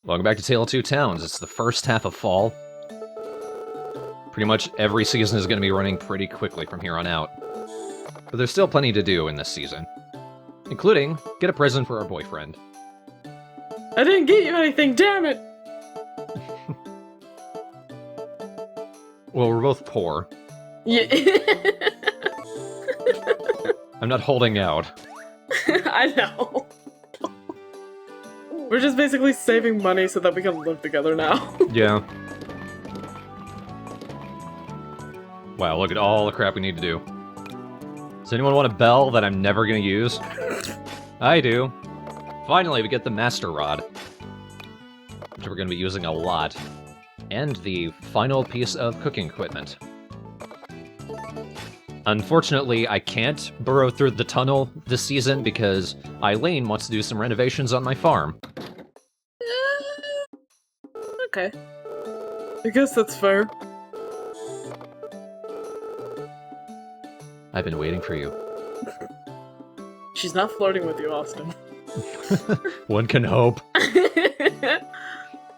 Welcome back to Tale of Two Towns. It's the first half of fall. Pretty much every season is going to be running pretty quickly from here on out. But there's still plenty to do in this season. Including, get a present for our boyfriend. I didn't get you anything, damn it! Well, we're both poor. Yeah. I'm not holding out. I know. We're just basically saving money so that we can live together now. Yeah. Wow, look at all the crap we need to do. Does anyone want a bell that I'm never gonna use? I do. Finally, we get the Master Rod, which we're gonna be using a lot. And the final piece of cooking equipment. Unfortunately, I can't burrow through the tunnel this season because Eileen wants to do some renovations on my farm. Okay. I guess that's fair. I've been waiting for you. She's not flirting with you, Austin. One can hope.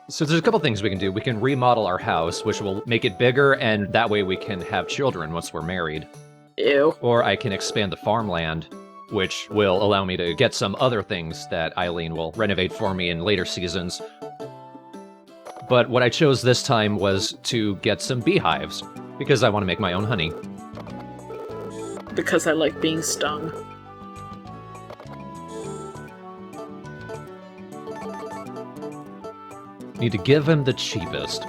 So there's a couple things we can do. We can remodel our house, which will make it bigger, and that way we can have children once we're married. Ew. Or I can expand the farmland, which will allow me to get some other things that Eileen will renovate for me in later seasons. But what I chose this time was to get some beehives, because I want to make my own honey. Because I like being stung. Need to give him the cheapest.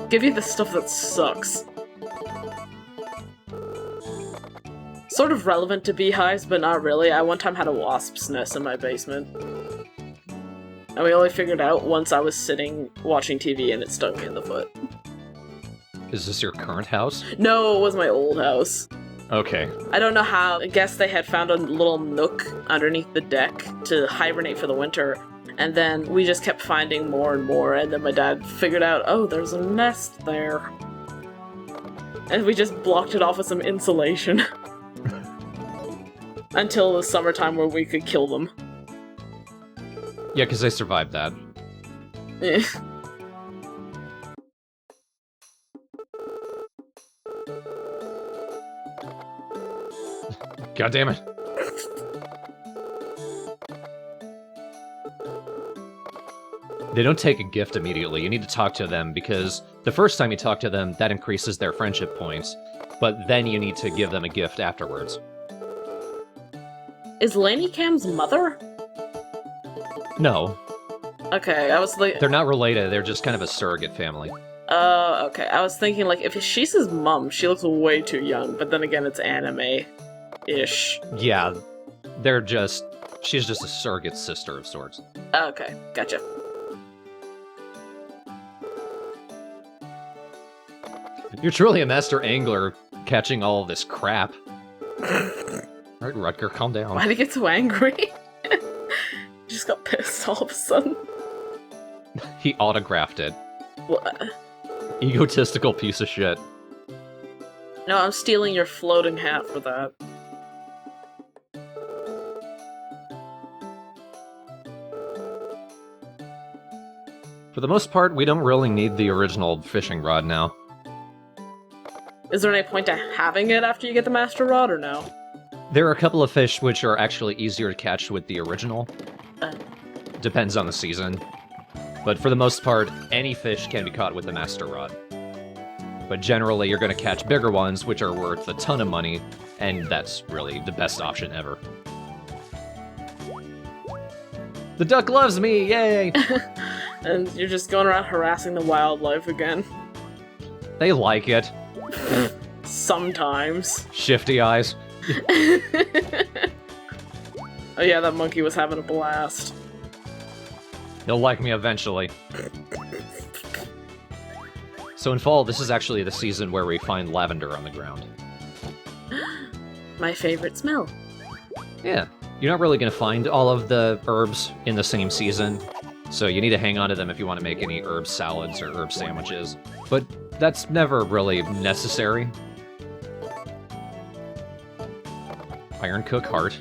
Give you the stuff that sucks. Sort of relevant to beehives, but not really. I one time had a wasp's nest in my basement. And we only figured out once I was sitting watching TV and it stung me in the foot. Is this your current house? No, it was my old house. Okay. I don't know how. I guess they had found a little nook underneath the deck to hibernate for the winter. And then we just kept finding more and more, and then my dad figured out, oh, there's a nest there. And we just blocked it off with some insulation. Until the summertime where we could kill them. Yeah, because they survived that. Eh. God damn it. They don't take a gift immediately. You need to talk to them because the first time you talk to them, that increases their friendship points. But then you need to give them a gift afterwards. Is Laney Cam's mother? No. Okay, I was like... They're not related. They're just kind of a surrogate family. Okay. I was thinking, like, if she's his mom, she looks way too young, but then again, it's anime-ish. Yeah. She's just a surrogate sister of sorts. Okay, gotcha. You're truly a master angler, catching all of this crap. Alright, Rutger, calm down. Why'd he get so angry? He just got pissed all of a sudden. He autographed it. What? Egotistical piece of shit. No, I'm stealing your floating hat for that. For the most part, we don't really need the original fishing rod now. Is there any point to having it after you get the Master Rod, or no? There are a couple of fish which are actually easier to catch with the original. Depends on the season. But for the most part, any fish can be caught with the Master Rod. But generally, you're going to catch bigger ones, which are worth a ton of money, and that's really the best option ever. The duck loves me! Yay! And you're just going around harassing the wildlife again. They like it. Sometimes. Shifty eyes. Oh yeah, that monkey was having a blast. He'll like me eventually. So in fall, this is actually the season where we find lavender on the ground. My favorite smell. Yeah. You're not really going to find all of the herbs in the same season, so you need to hang on to them if you want to make any herb salads or herb sandwiches. But that's never really necessary. Iron Cook Heart.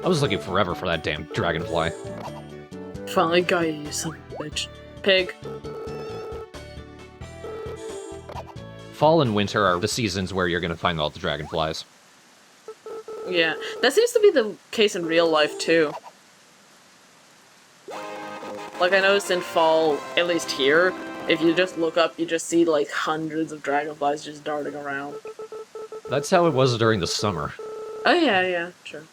I was looking forever for that damn dragonfly. Finally got you, you son of a bitch. Pig. Fall and winter are the seasons where you're gonna find all the dragonflies. Yeah, that seems to be the case in real life, too. Like, I noticed in fall, at least here, if you just look up, you just see, like, hundreds of dragonflies just darting around. That's how it was during the summer. Oh, yeah, sure.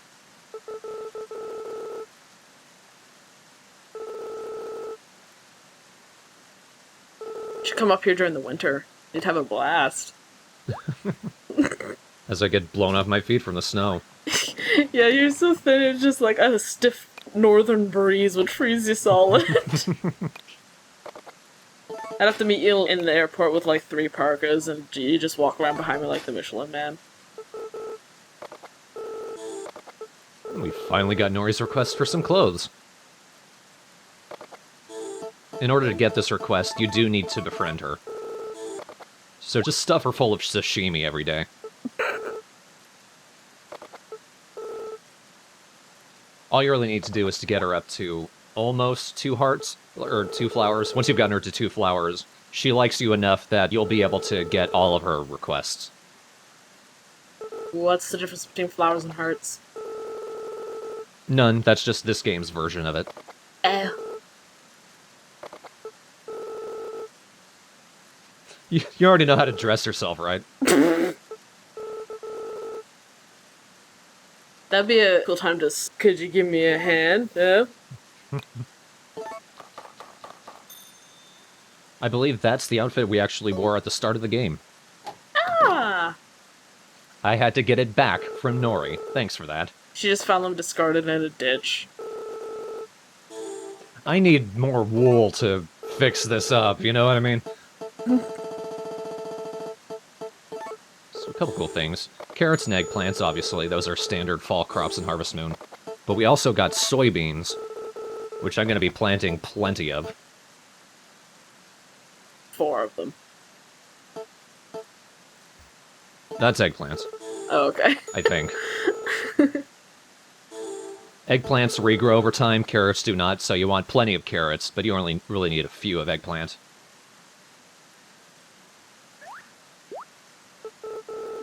Should come up here during the winter. You'd have a blast. As I get blown off my feet from the snow. Yeah, you're so thin, it's just like a stiff northern breeze would freeze you solid. I'd have to meet you in the airport with like 3 parkas, and you just walk around behind me like the Michelin Man. We finally got Nori's request for some clothes. In order to get this request, you do need to befriend her. So just stuff her full of sashimi every day. All you really need to do is to get her up to almost 2 hearts, or 2 flowers. Once you've gotten her to 2 flowers, she likes you enough that you'll be able to get all of her requests. What's the difference between flowers and hearts? None, that's just this game's version of it. You already know how to dress yourself, right? That'd be a cool time to... Could you give me a hand? I believe that's the outfit we actually wore at the start of the game. Ah! I had to get it back from Nori. Thanks for that. She just found them discarded in a ditch. I need more wool to fix this up, you know what I mean? So a couple cool things. Carrots and eggplants, obviously, those are standard fall crops in Harvest Moon. But we also got soybeans, which I'm going to be planting plenty of. 4 of them. That's eggplants. Oh, okay. I think. Eggplants regrow over time, carrots do not, so you want plenty of carrots, but you only really need a few of eggplant.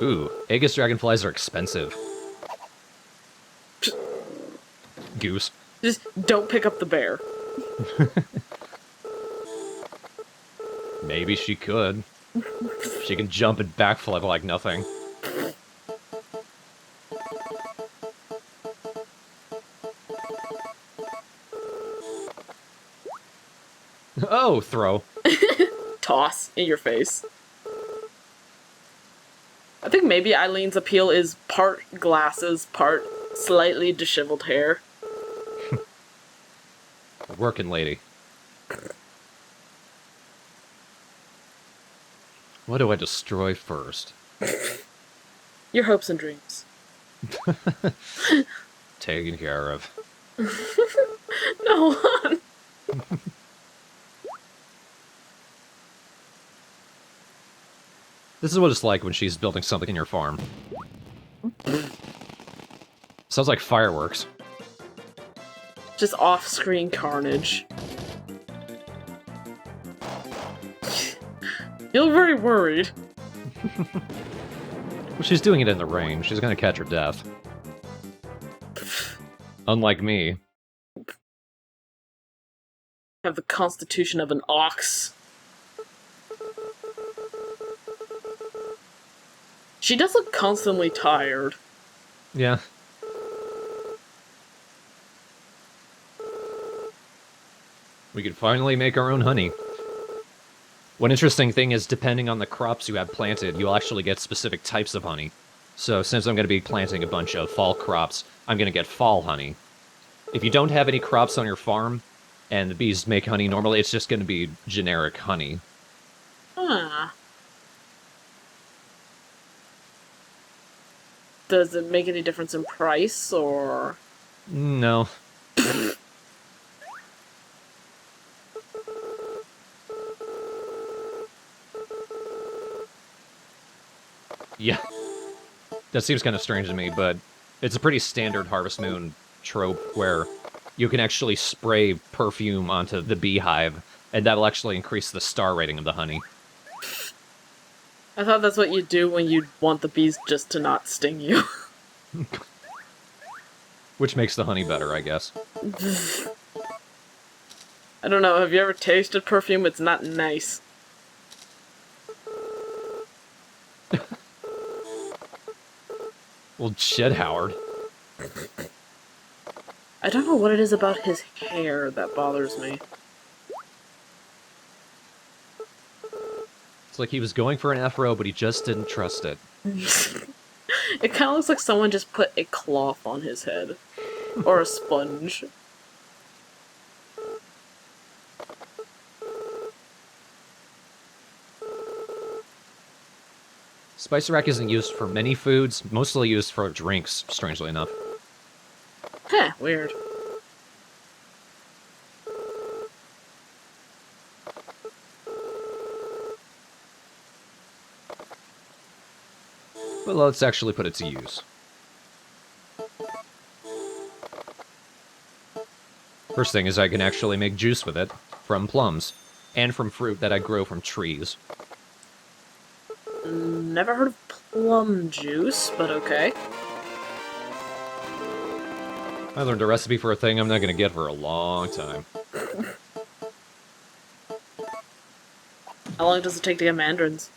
Ooh, Aegis dragonflies are expensive. Goose. Just don't pick up the bear. Maybe she could. She can jump and backflip like nothing. Oh, throw. Toss in your face. I think maybe Eileen's appeal is part glasses, part slightly disheveled hair. Working lady. What do I destroy first? Your hopes and dreams. Taken care of. No, hon. This is what it's like when she's building something in your farm. Sounds like fireworks. Just off-screen carnage. You look very worried. Well, she's doing it in the rain. She's gonna catch her death. Unlike me. Have the constitution of an ox. She does look constantly tired. Yeah. We could finally make our own honey. One interesting thing is, depending on the crops you have planted, you'll actually get specific types of honey. So since I'm going to be planting a bunch of fall crops, I'm going to get fall honey. If you don't have any crops on your farm, and the bees make honey normally, it's just going to be generic honey. Huh. Does it make any difference in price, or...? No. Yeah. That seems kind of strange to me, but it's a pretty standard Harvest Moon trope where you can actually spray perfume onto the beehive, and that'll actually increase the star rating of the honey. I thought that's what you do when you want the bees just to not sting you. Which makes the honey better, I guess. I don't know, have you ever tasted perfume? It's not nice. Well, shit, Howard. I don't know what it is about his hair that bothers me. It's like he was going for an afro, but he just didn't trust it. It kind of looks like someone just put a cloth on his head. Or a sponge. Spice rack isn't used for many foods, mostly used for drinks, strangely enough. Heh, weird. But let's actually put it to use. First thing is I can actually make juice with it from plums, and from fruit that I grow from trees. Never heard of plum juice, but okay. I learned a recipe for a thing I'm not going to get for a long time. How long does it take to get mandarins?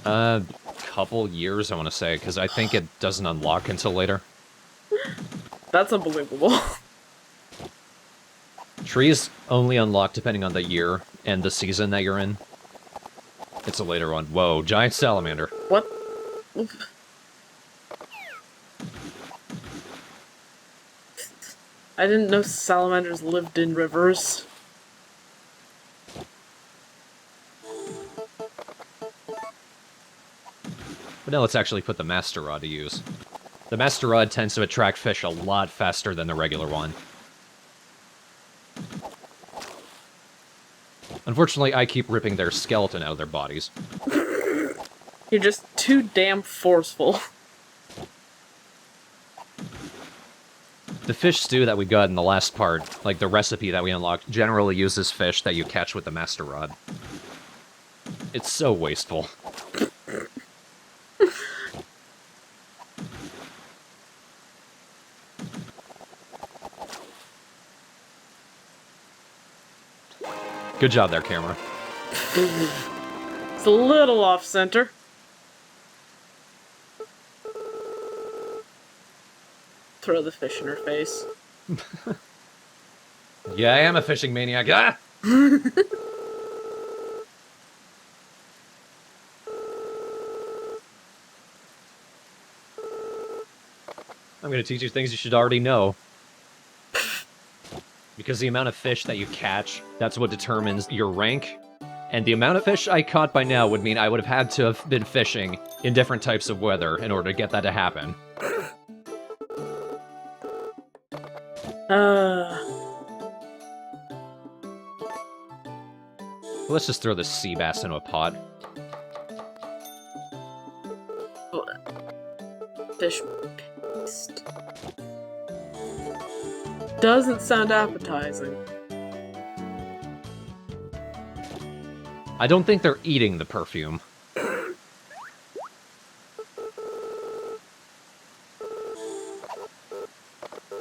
Couple years, I want to say, because I think it doesn't unlock until later. That's unbelievable. Trees only unlock depending on the year and the season that you're in. It's a later one. Whoa, giant salamander. What? I didn't know salamanders lived in rivers. But now let's actually put the Master Rod to use. The Master Rod tends to attract fish a lot faster than the regular one. Unfortunately, I keep ripping their skeleton out of their bodies. You're just too damn forceful. The fish stew that we got in the last part, like the recipe that we unlocked, generally uses fish that you catch with the Master Rod. It's so wasteful. Good job there, camera. It's a little off-center. Throw the fish in her face. Yeah, I am a fishing maniac. Ah! I'm gonna teach you things you should already know. Because the amount of fish that you catch, that's what determines your rank. And the amount of fish I caught by now would mean I would have had to have been fishing in different types of weather in order to get that to happen. Let's just throw this sea bass into a pot. Fish paste. Doesn't sound appetizing. I don't think they're eating the perfume.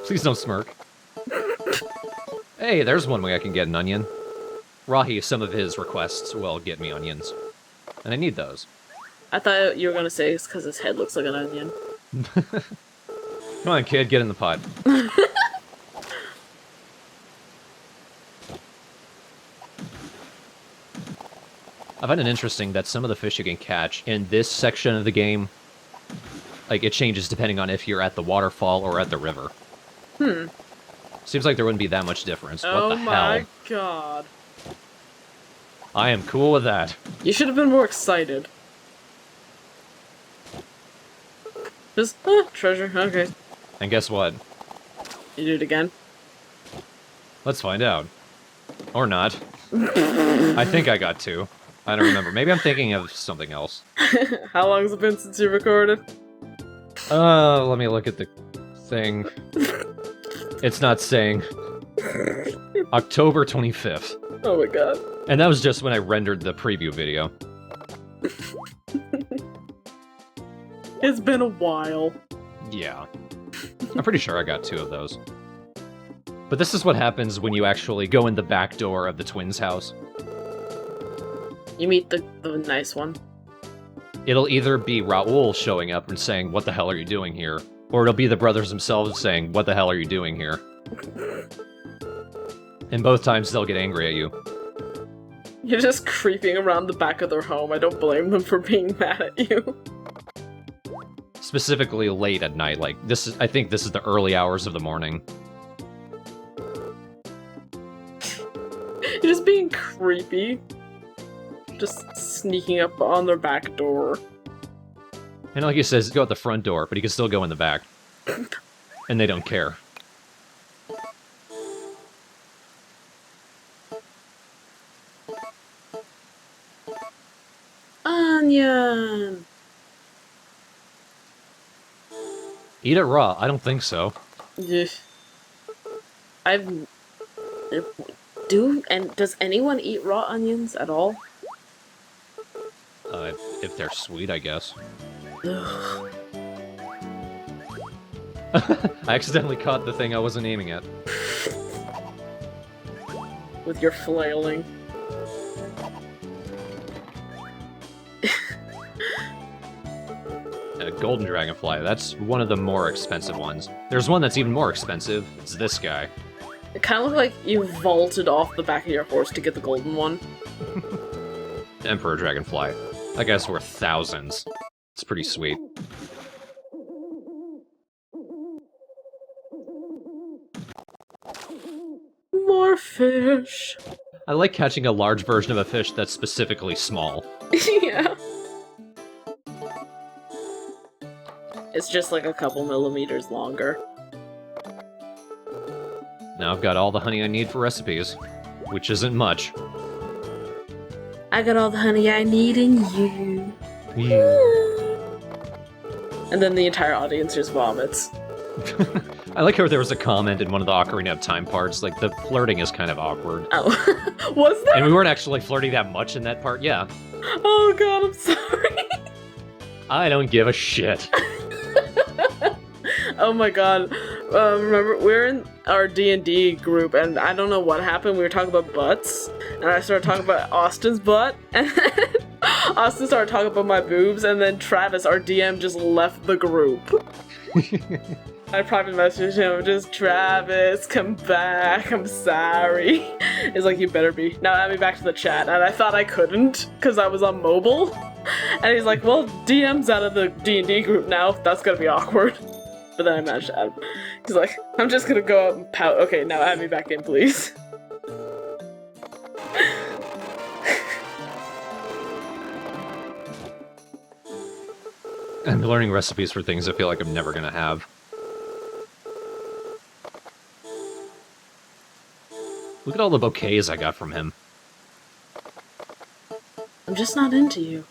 Please don't smirk. Hey, there's one way I can get an onion. Rahi, some of his requests will get me onions. And I need those. I thought you were gonna say it's because his head looks like an onion. Come on, kid, get in the pot. I find it interesting that some of the fish you can catch in this section of the game, like, it changes depending on if you're at the waterfall or at the river. Seems like there wouldn't be that much difference. What the hell? Oh my god. I am cool with that. You should have been more excited. Just, treasure, okay. And guess what? You do it again? Let's find out. Or not. I think I got two. I don't remember. Maybe I'm thinking of something else. How long has it been since you recorded? Let me look at the thing. It's not saying October 25th. Oh my god. And that was just when I rendered the preview video. It's been a while. Yeah. I'm pretty sure I got 2 of those. But this is what happens when you actually go in the back door of the twins' house. You meet the nice one. It'll either be Raoul showing up and saying, "What the hell are you doing here?" Or it'll be the brothers themselves saying, "What the hell are you doing here?" And both times they'll get angry at you. You're just creeping around the back of their home. I don't blame them for being mad at you. Specifically late at night, like, I think this is the early hours of the morning. You're just being creepy. Just sneaking up on their back door. And like he says, go out the front door, but he can still go in the back. And they don't care. Onion! Eat it raw? I don't think so. Yeah. Does anyone eat raw onions at all? If they're sweet, I guess. Ugh. I accidentally caught the thing I wasn't aiming at. With your flailing. Golden Dragonfly, that's one of the more expensive ones. There's one that's even more expensive. It's this guy. It kind of looked like you vaulted off the back of your horse to get the golden one. Emperor Dragonfly. That guy's worth thousands. It's pretty sweet. More fish. I like catching a large version of a fish that's specifically small. Yeah. It's just like a couple millimeters longer. Now I've got all the honey I need for recipes, which isn't much. I got all the honey I need in you. And then the entire audience just vomits. I like how there was a comment in one of the Ocarina of Time parts, like, the flirting is kind of awkward. Oh. Was there? And we weren't actually flirting that much in that part, yeah. Oh god, I'm sorry. I don't give a shit. Oh my god. Remember, we were in our D&D group, and I don't know what happened. We were talking about butts, and I started talking about Austin's butt, and then Austin started talking about my boobs, and then Travis, our DM, just left the group. I private messaged him, just, "Travis, come back, I'm sorry." He's like, "You better be." Now add me back to the chat, and I thought I couldn't, because I was on mobile. And he's like, "Well, DM's out of the D&D group now, that's gonna be awkward." But then I managed to add him. He's like, "I'm just gonna go out and pout. Okay, now add me back in, please." I'm learning recipes for things I feel like I'm never gonna have. Look at all the bouquets I got from him. I'm just not into you.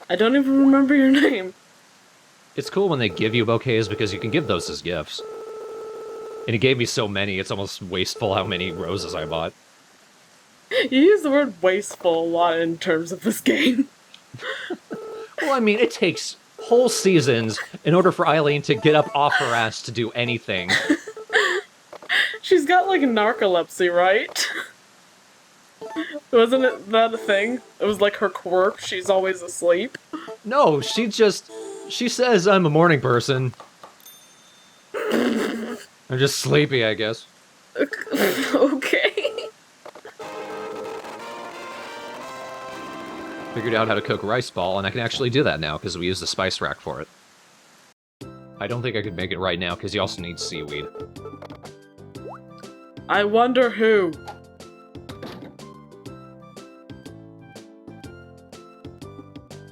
I don't even remember your name. It's cool when they give you bouquets because you can give those as gifts. And he gave me so many, it's almost wasteful how many roses I bought. You use the word wasteful a lot in terms of this game. Well, I mean, it takes whole seasons in order for Eileen to get up off her ass to do anything. She's got, like, narcolepsy, right? Wasn't it that a thing? It was like her quirk, she's always asleep. No, she says I'm a morning person. I'm just sleepy, I guess. Okay. Figured out how to cook rice ball, and I can actually do that now, because we use the spice rack for it. I don't think I could make it right now, because you also need seaweed. I wonder who.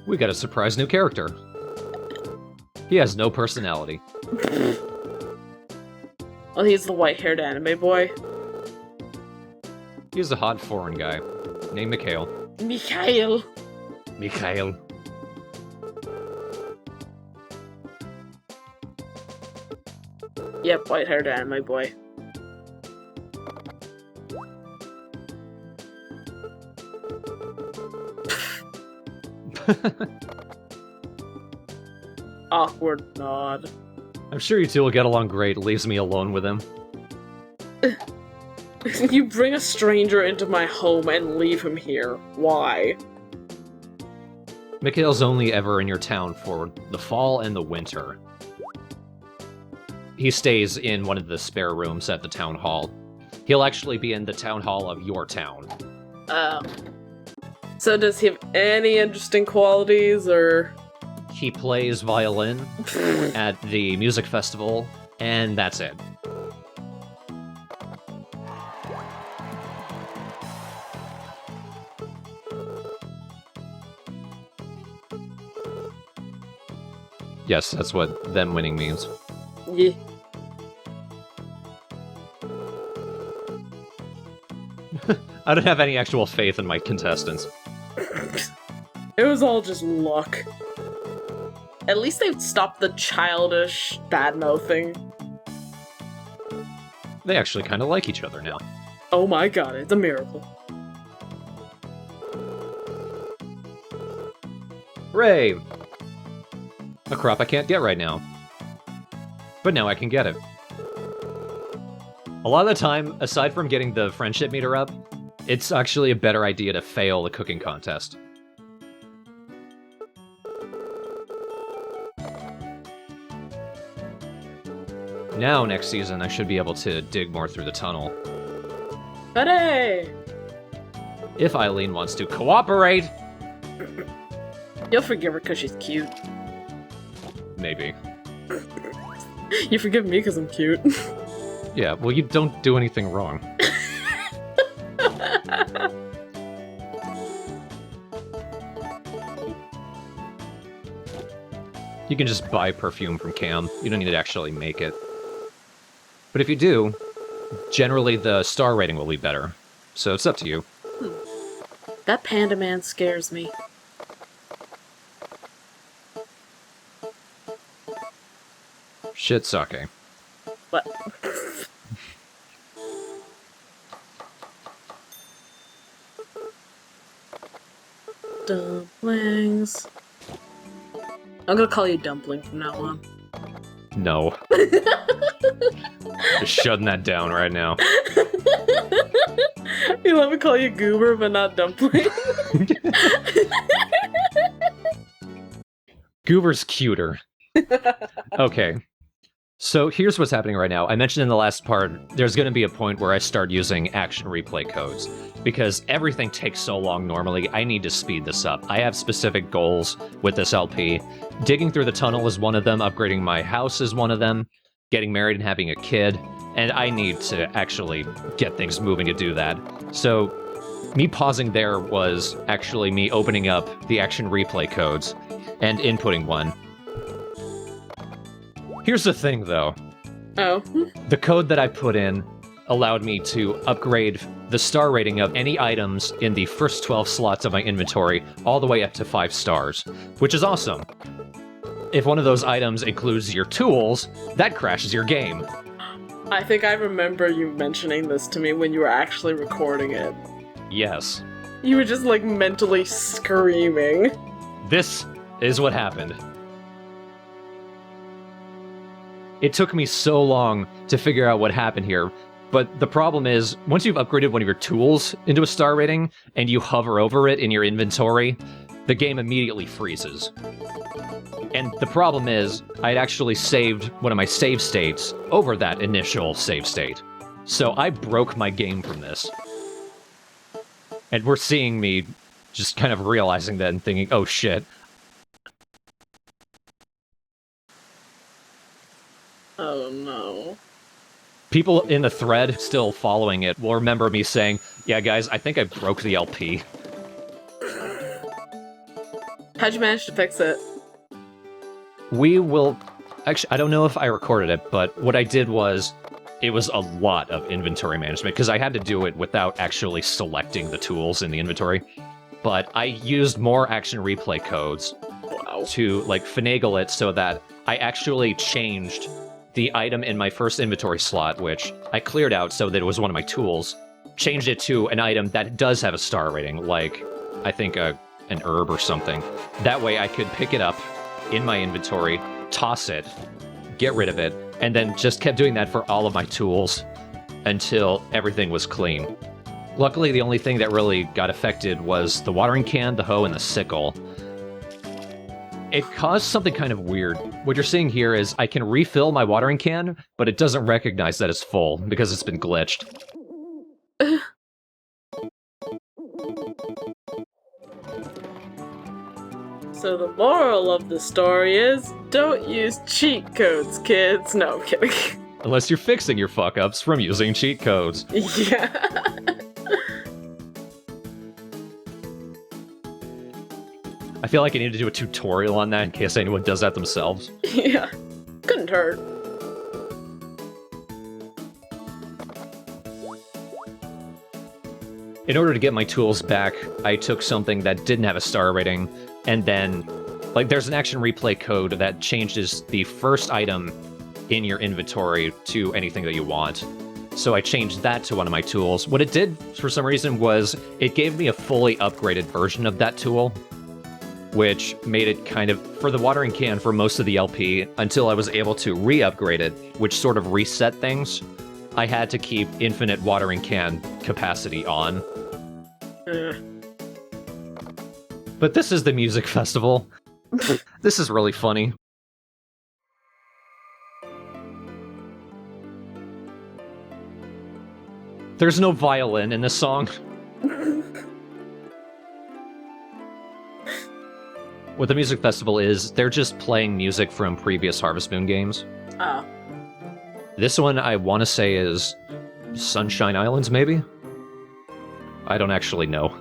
We got a surprise new character. He has no personality. Well, he's the white-haired anime boy. He's a hot foreign guy, named Mikhail. Mikhail. Mikhail. Yep, white-haired anime boy. Awkward nod. I'm sure you two will get along great. Leaves me alone with him. You bring a stranger into my home and leave him here. Why? Mikhail's only ever in your town for the fall and the winter. He stays in one of the spare rooms at the town hall. He'll actually be in the town hall of your town. So does he have any interesting qualities, or...? He plays violin at the music festival, and that's it. Yes, that's what them winning means. Yeah. I don't have any actual faith in my contestants. It was all just luck. At least they've stopped the childish bad-mo thing. They actually kind of like each other now. Oh my god, it's a miracle. Hooray! A crop I can't get right now. But now I can get it. A lot of the time, aside from getting the friendship meter up, it's actually a better idea to fail the cooking contest. Now, next season, I should be able to dig more through the tunnel. Hooray! If Eileen wants to cooperate! You'll forgive her because she's cute. Maybe. You forgive me because I'm cute. Yeah, well, you don't do anything wrong. You can just buy perfume from Cam. You don't need to actually make it. But if you do, generally the star rating will be better. So it's up to you. That panda man scares me. Shit sake. What? Dumplings. I'm gonna call you Dumpling from now on. No. Just shutting that down right now. You let me call you Goober, but not Dumpling? Goober's cuter. Okay. So here's what's happening right now. I mentioned in the last part, there's going to be a point where I start using action replay codes. Because everything takes so long normally, I need to speed this up. I have specific goals with this LP. Digging through the tunnel is one of them, upgrading my house is one of them, getting married and having a kid, and I need to actually get things moving to do that. So me pausing there was actually me opening up the action replay codes and inputting one. Here's the thing, though. Oh. The code that I put in allowed me to upgrade the star rating of any items in the first 12 slots of my inventory all the way up to 5 stars, which is awesome. If one of those items includes your tools, that crashes your game. I think I remember you mentioning this to me when you were actually recording it. Yes. You were just, like, mentally screaming. This is what happened. It took me so long to figure out what happened here, but the problem is, once you've upgraded one of your tools into a star rating, and you hover over it in your inventory, the game immediately freezes. And the problem is, I'd actually saved one of my save states over that initial save state. So I broke my game from this. And we're seeing me just kind of realizing that and thinking, oh shit. Oh no. People in the thread still following it will remember me saying, yeah guys, I think I broke the LP. How'd you manage to fix it? We will... Actually, I don't know if I recorded it, but what I did was, it was a lot of inventory management, because I had to do it without actually selecting the tools in the inventory. But I used more action replay codes Wow. to, like, finagle it so that I actually changed the item in my first inventory slot, which I cleared out so that it was one of my tools, changed it to an item that does have a star rating, like, I think an herb or something. That way I could pick it up in my inventory, toss it, get rid of it, and then just kept doing that for all of my tools until everything was clean. Luckily, the only thing that really got affected was the watering can, the hoe, and the sickle. It caused something kind of weird. What you're seeing here is I can refill my watering can, but it doesn't recognize that it's full because it's been glitched. So the moral of the story is, don't use cheat codes, kids. No, I'm kidding. Unless you're fixing your fuck-ups from using cheat codes. Yeah. I feel like I need to do a tutorial on that in case anyone does that themselves. Yeah. Couldn't hurt. In order to get my tools back, I took something that didn't have a star rating, and then, like, there's an action replay code that changes the first item in your inventory to anything that you want. So I changed that to one of my tools. What it did, for some reason, was it gave me a fully upgraded version of that tool, which made it kind of, for the watering can for most of the LP, until I was able to re-upgrade it, which sort of reset things, I had to keep infinite watering can capacity on. But this is the music festival. This is really funny. There's no violin in this song. What the music festival is, they're just playing music from previous Harvest Moon games. Oh. This one, I want to say, is Sunshine Islands, maybe? I don't actually know.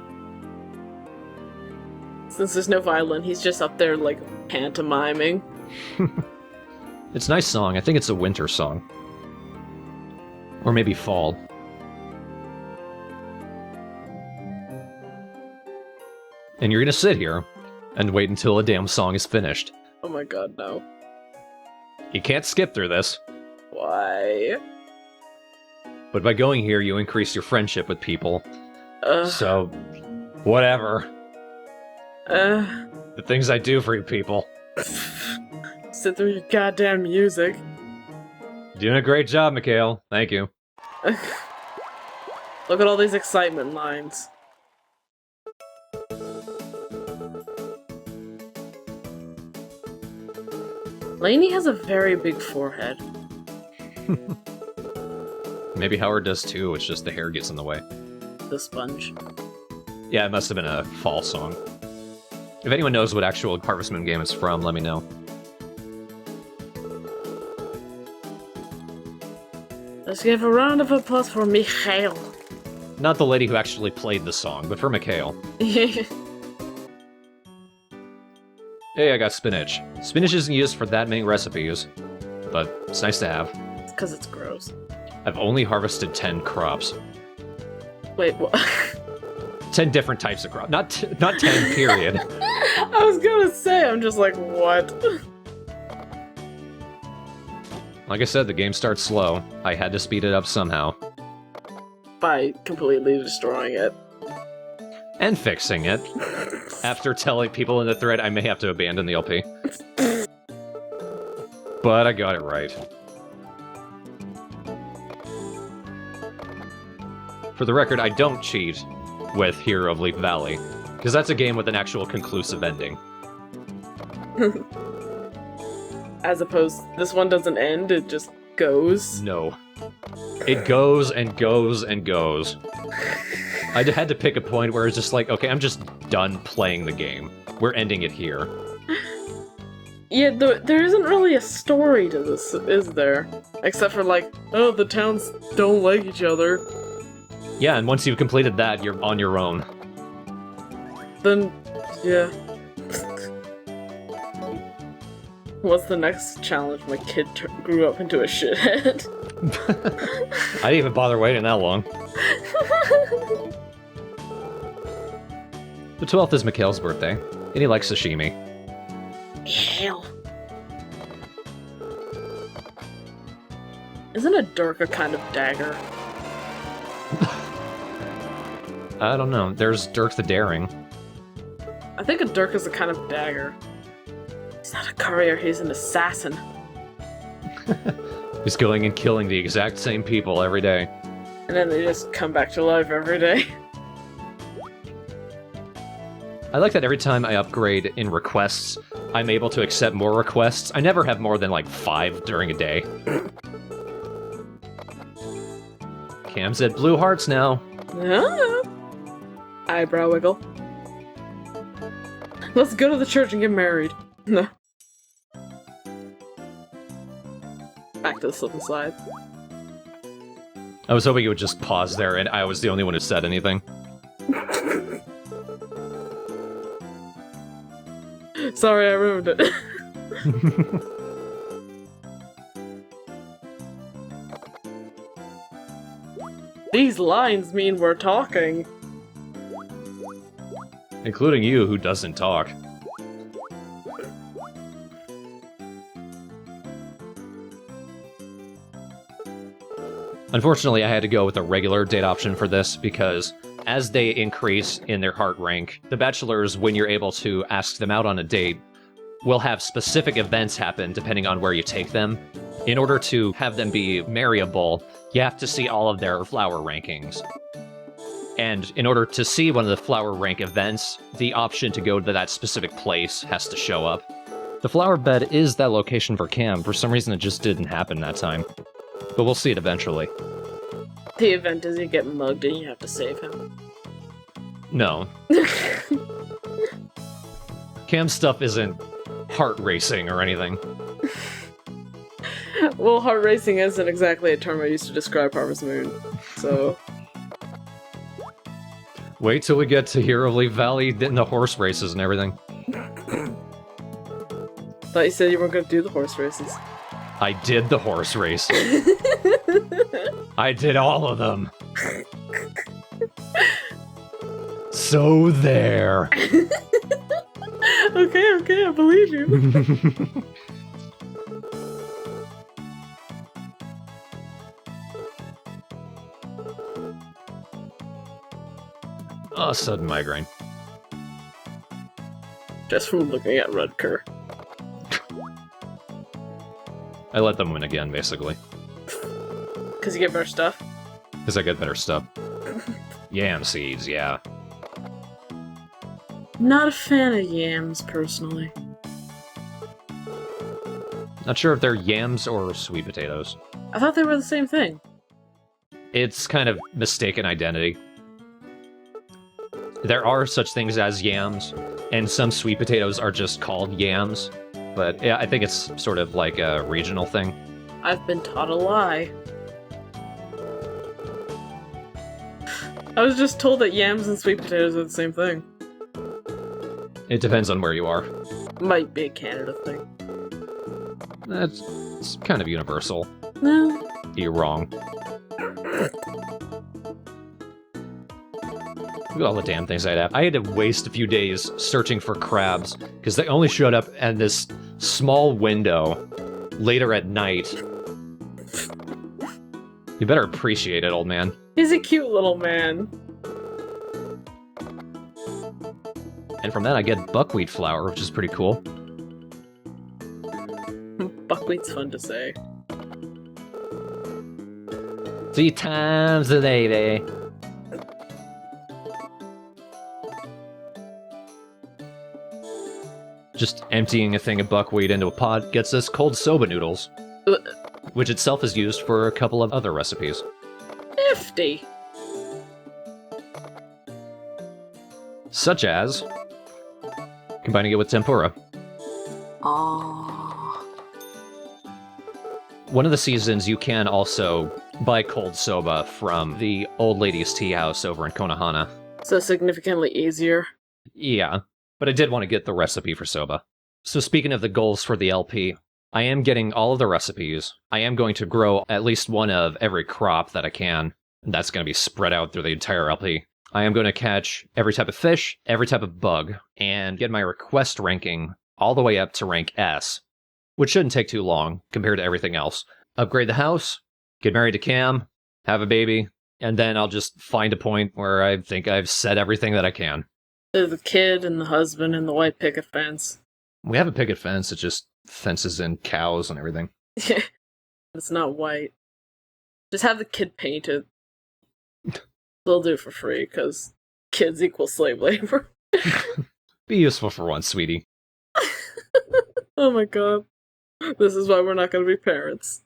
Since there's no violin, he's just up there, like, pantomiming. It's a nice song. I think it's a winter song. Or maybe fall. And you're gonna sit here and wait until a damn song is finished. Oh my god, no. You can't skip through this. Why? But by going here, you increase your friendship with people. So, whatever. The things I do for you people. Sit through your goddamn music. Doing a great job, Mikhail. Thank you. Look at all these excitement lines. Lainey has a very big forehead. Maybe Howard does too, it's just the hair gets in the way. The sponge. Yeah, it must have been a fall song. If anyone knows what actual Harvest Moon game it's from, let me know. Let's give a round of applause for Mikhail. Not the lady who actually played the song, but for Mikhail. Hey, I got spinach. Spinach isn't used for that many recipes, but it's nice to have. It's because it's gross. I've only harvested 10 crops. Wait, what? 10 different types of crops. Not 10, period. I was gonna say, I'm just like, what? Like I said, the game starts slow. I had to speed it up somehow. By completely destroying it. And fixing it. After telling people in the thread I may have to abandon the LP. But I got it right. For the record, I don't cheat with Hero of Leaf Valley, because that's a game with an actual conclusive ending. As opposed, this one doesn't end, it just goes. No. It goes and goes and goes. I had to pick a point where it's just like, okay, I'm just done playing the game. We're ending it here. Yeah, there isn't really a story to this, is there? Except for like, oh, the towns don't like each other. Yeah, and once you've completed that, you're on your own. Then, yeah. What's the next challenge? My kid grew up into a shithead. I didn't even bother waiting that long. The 12th is Mikhail's birthday, and he likes sashimi. Hell. Isn't a dirk a kind of dagger? I don't know. There's Dirk the Daring. I think a dirk is a kind of dagger. He's not a courier, he's an assassin. He's going and killing the exact same people every day. And then they just come back to life every day. I like that every time I upgrade in requests, I'm able to accept more requests. I never have more than like 5 during a day. Cam's at blue hearts now. Ah. Eyebrow wiggle. Let's go to the church and get married. No. Back to the slip and slide. I was hoping you would just pause there and I was the only one who said anything. Sorry, I ruined it. These lines mean we're talking. Including you, who doesn't talk. Unfortunately, I had to go with a regular date option for this because as they increase in their heart rank, the bachelors, when you're able to ask them out on a date, will have specific events happen depending on where you take them. In order to have them be marryable, you have to see all of their flower rankings. And in order to see one of the flower rank events, the option to go to that specific place has to show up. The flower bed is that location for Cam. For some reason, it just didn't happen that time. But we'll see it eventually. The event is you get mugged and you have to save him. No. Cam's stuff isn't heart racing or anything. Well, heart racing isn't exactly a term I used to describe Harvest Moon, so... Wait till we get to Hero Leaf Valley in the horse races and everything. Thought you said you weren't going to do the horse races. I did the horse race. I did all of them. So there. Okay, I believe you. Oh, sudden migraine. Just from looking at Rutger. I let them win again, basically. Because you get better stuff? Because I get better stuff. Yam seeds, yeah. Not a fan of yams, personally. Not sure if they're yams or sweet potatoes. I thought they were the same thing. It's kind of mistaken identity. There are such things as yams, and some sweet potatoes are just called yams. But yeah, I think it's sort of like a regional thing. I've been taught a lie. I was just told that yams and sweet potatoes are the same thing. It depends on where you are. Might be a Canada thing. It's kind of universal. No. You're wrong. Look at all the damn things I'd have. I had to waste a few days searching for crabs, because they only showed up at this small window later at night. You better appreciate it, old man. He's a cute little man. And from that I get buckwheat flour, which is pretty cool. Buckwheat's fun to say. 3 times a day, baby. Just emptying a thing of buckwheat into a pot gets us cold soba noodles, which itself is used for a couple of other recipes. Nifty. Such as combining it with tempura. Aww. One of the seasons, you can also buy cold soba from the old lady's tea house over in Konohana. So significantly easier. Yeah, but I did want to get the recipe for soba. So speaking of the goals for the LP, I am getting all of the recipes. I am going to grow at least one of every crop that I can. That's going to be spread out through the entire LP. I am going to catch every type of fish, every type of bug, and get my request ranking all the way up to rank S, which shouldn't take too long compared to everything else. Upgrade the house, get married to Cam, have a baby, and then I'll just find a point where I think I've said everything that I can. There's the kid and the husband and the white picket fence. We have a picket fence. It just fences in cows and everything. It's not white. Just have the kid painted. They'll do it for free, because kids equal slave labor. Be useful for once, sweetie. Oh my god. This is why we're not going to be parents.